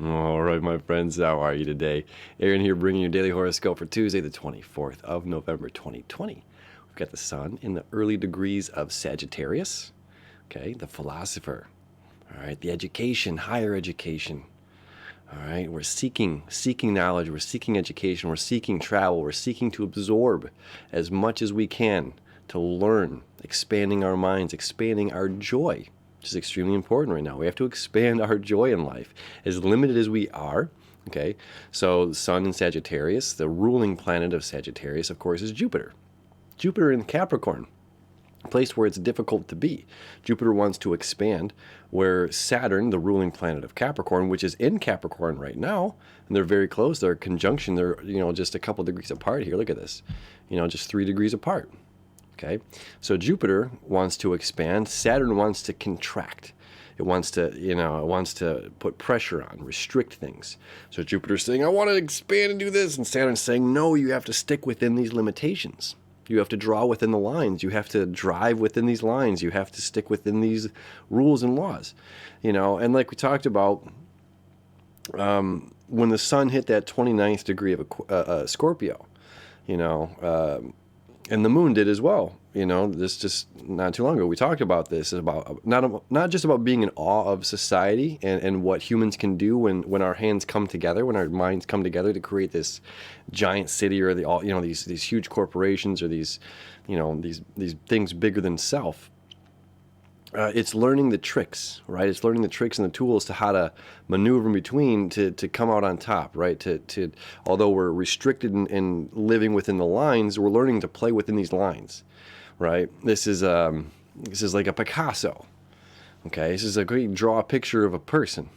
All right, my friends, how are you today? Aaron here bringing your daily horoscope for Tuesday, the 24th of November, 2020. We've got the sun in the early degrees of Sagittarius, okay, the philosopher, all right, the education, higher education, all right, we're seeking knowledge, we're seeking education, we're seeking travel, we're seeking to absorb as much as we can to learn, expanding our minds, expanding our joy, which is extremely important right now. We have to expand our joy in life, as limited as we are. Okay, so the sun in Sagittarius, the ruling planet of Sagittarius, of course, is Jupiter. Jupiter in Capricorn, a place where it's difficult to be. Jupiter wants to expand, where Saturn, the ruling planet of Capricorn, which is in Capricorn right now, and they're very close, they're conjunction, they're just a couple degrees apart here. Look at this, just 3 degrees apart. Okay, so Jupiter wants to expand. Saturn wants to contract. It wants to put pressure on, restrict things. So Jupiter's saying, I want to expand and do this. And Saturn's saying, no, you have to stick within these limitations. You have to draw within the lines. You have to drive within these lines. You have to stick within these rules and laws. And like we talked about, when the sun hit that 29th degree of Scorpio, and the moon did as well. This just not too long ago, we talked about this, about not just about being in awe of society and what humans can do when our hands come together, when our minds come together to create this giant city, or these huge corporations, or these things bigger than self. It's learning the tricks, right? It's learning the tricks and the tools to how to maneuver in between to come out on top, right? To although we're restricted in living within the lines, we're learning to play within these lines, right? This is like a Picasso, okay? This is a great draw a picture of a person.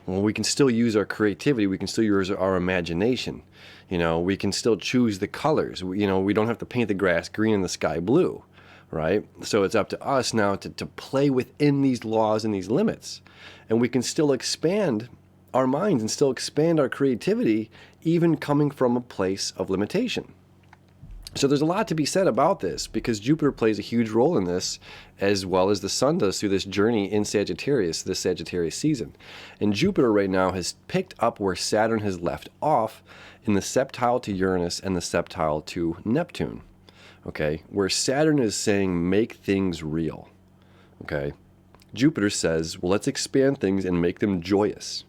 Well, we can still use our creativity. We can still use our imagination. We can still choose the colors. We don't have to paint the grass green and the sky blue. Right? So it's up to us now to play within these laws and these limits. And we can still expand our minds and still expand our creativity, even coming from a place of limitation. So there's a lot to be said about this, because Jupiter plays a huge role in this, as well as the sun does through this journey in Sagittarius, this Sagittarius season. And Jupiter right now has picked up where Saturn has left off in the septile to Uranus and the septile to Neptune. Okay, where Saturn is saying, make things real. Okay, Jupiter says, well, let's expand things and make them joyous.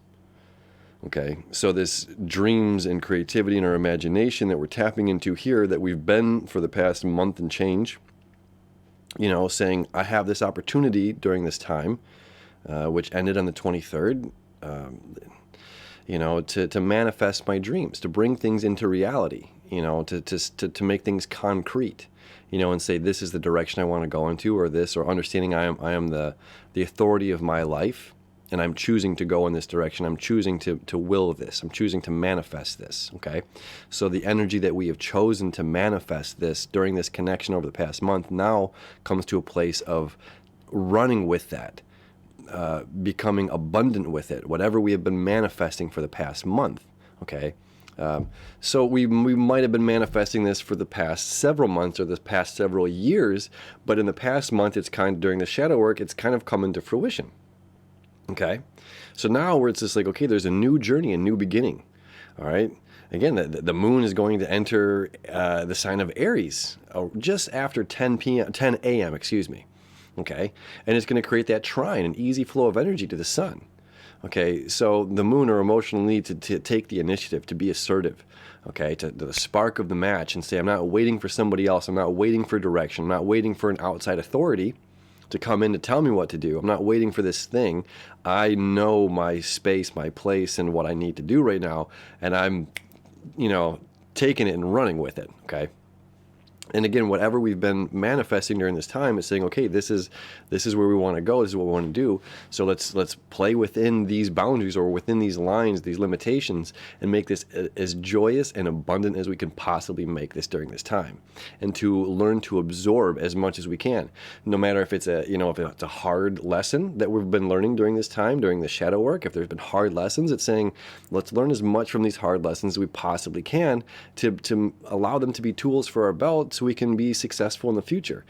Okay, so this dreams and creativity and our imagination that we're tapping into here, that we've been for the past month and change, saying, I have this opportunity during this time, which ended on the 23rd, to manifest my dreams, to bring things into reality, to make things concrete, and say, this is the direction I want to go into, or this, or understanding I am the authority of my life, and I'm choosing to go in this direction. I'm choosing to will this. I'm choosing to manifest this, okay? So the energy that we have chosen to manifest this during this connection over the past month now comes to a place of running with that, becoming abundant with it, whatever we have been manifesting for the past month, okay? So we might have been manifesting this for the past several months or the past several years, but in the past month, it's kind of, during the shadow work, it's kind of come into fruition, okay? So now where it's just like, okay, there's a new journey, a new beginning, all right? Again, the moon is going to enter the sign of Aries just after 10 a.m., excuse me. Okay, and it's going to create that trine, an easy flow of energy to the sun. Okay, so the moon, our emotional need to take the initiative, to be assertive, okay, to the spark of the match, and say, I'm not waiting for somebody else, I'm not waiting for direction, I'm not waiting for an outside authority to come in to tell me what to do, I'm not waiting for this thing. I know my space, my place, and what I need to do right now, and I'm, taking it and running with it, okay? And again, whatever we've been manifesting during this time is saying, okay, this is where we want to go. This is what we want to do. So let's play within these boundaries, or within these lines, these limitations, and make this as joyous and abundant as we can possibly make this during this time, and to learn to absorb as much as we can. No matter if it's if it's a hard lesson that we've been learning during this time, during the shadow work. If there's been hard lessons, it's saying, let's learn as much from these hard lessons as we possibly can to allow them to be tools for our belt, so we can be successful in the future.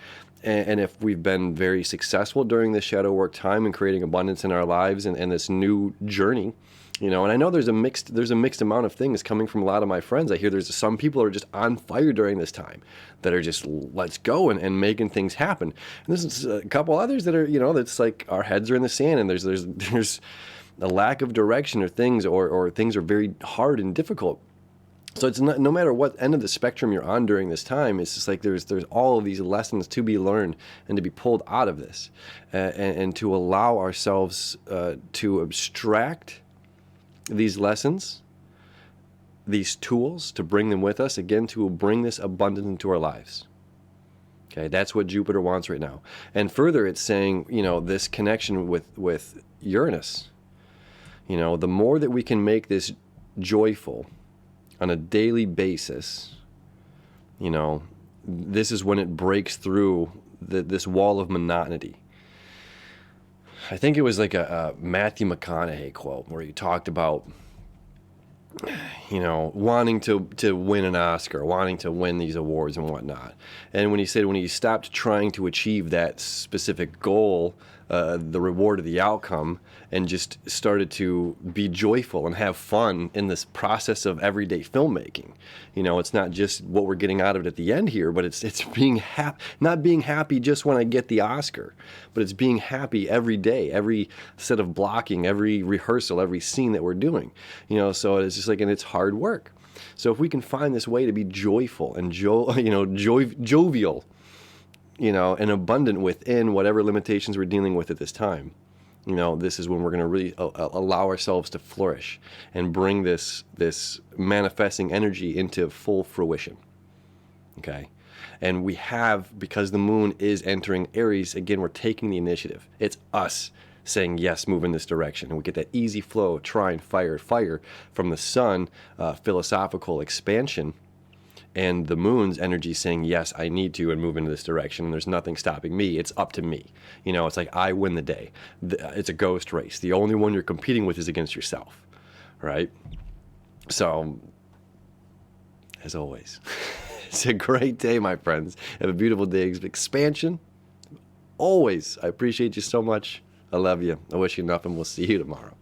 And if we've been very successful during this shadow work time and creating abundance in our lives and this new journey, and I know there's a mixed amount of things coming from a lot of my friends. I hear there's some people are just on fire during this time that are just, let's go and making things happen. And there's a couple others that are, that's like our heads are in the sand and there's a lack of direction or things are very hard and difficult. So it's not, no matter what end of the spectrum you're on during this time, it's just like there's all of these lessons to be learned and to be pulled out of this, and to allow ourselves to abstract these lessons, these tools, to bring them with us, again, to bring this abundance into our lives. Okay, that's what Jupiter wants right now. And further, it's saying, this connection with Uranus, the more that we can make this joyful on a daily basis, this is when it breaks through this wall of monotony. I think it was like a Matthew McConaughey quote where he talked about, wanting to win an Oscar, wanting to win these awards and whatnot. And when he stopped trying to achieve that specific goal, the reward of the outcome, and just started to be joyful and have fun in this process of everyday filmmaking. It's not just what we're getting out of it at the end here, but it's being not being happy just when I get the Oscar, but it's being happy every day, every set of blocking, every rehearsal, every scene that we're doing. So it's just like, and it's hard work. So if we can find this way to be joyful and jovial, and abundant within whatever limitations we're dealing with at this time, this is when we're going to really allow ourselves to flourish and bring this manifesting energy into full fruition. Okay? And we have, because the moon is entering Aries, again, we're taking the initiative. It's us saying, yes, move in this direction. And we get that easy flow, try and fire from the sun, philosophical expansion, and the moon's energy saying, yes, I need to and move into this direction, and there's nothing stopping me. It's up to me. It's like I win the day. It's a ghost race. The only one you're competing with is against yourself, right? So, as always, it's a great day, my friends. Have a beautiful day of expansion. Always. I appreciate you so much. I love you. I wish you enough, and we'll see you tomorrow.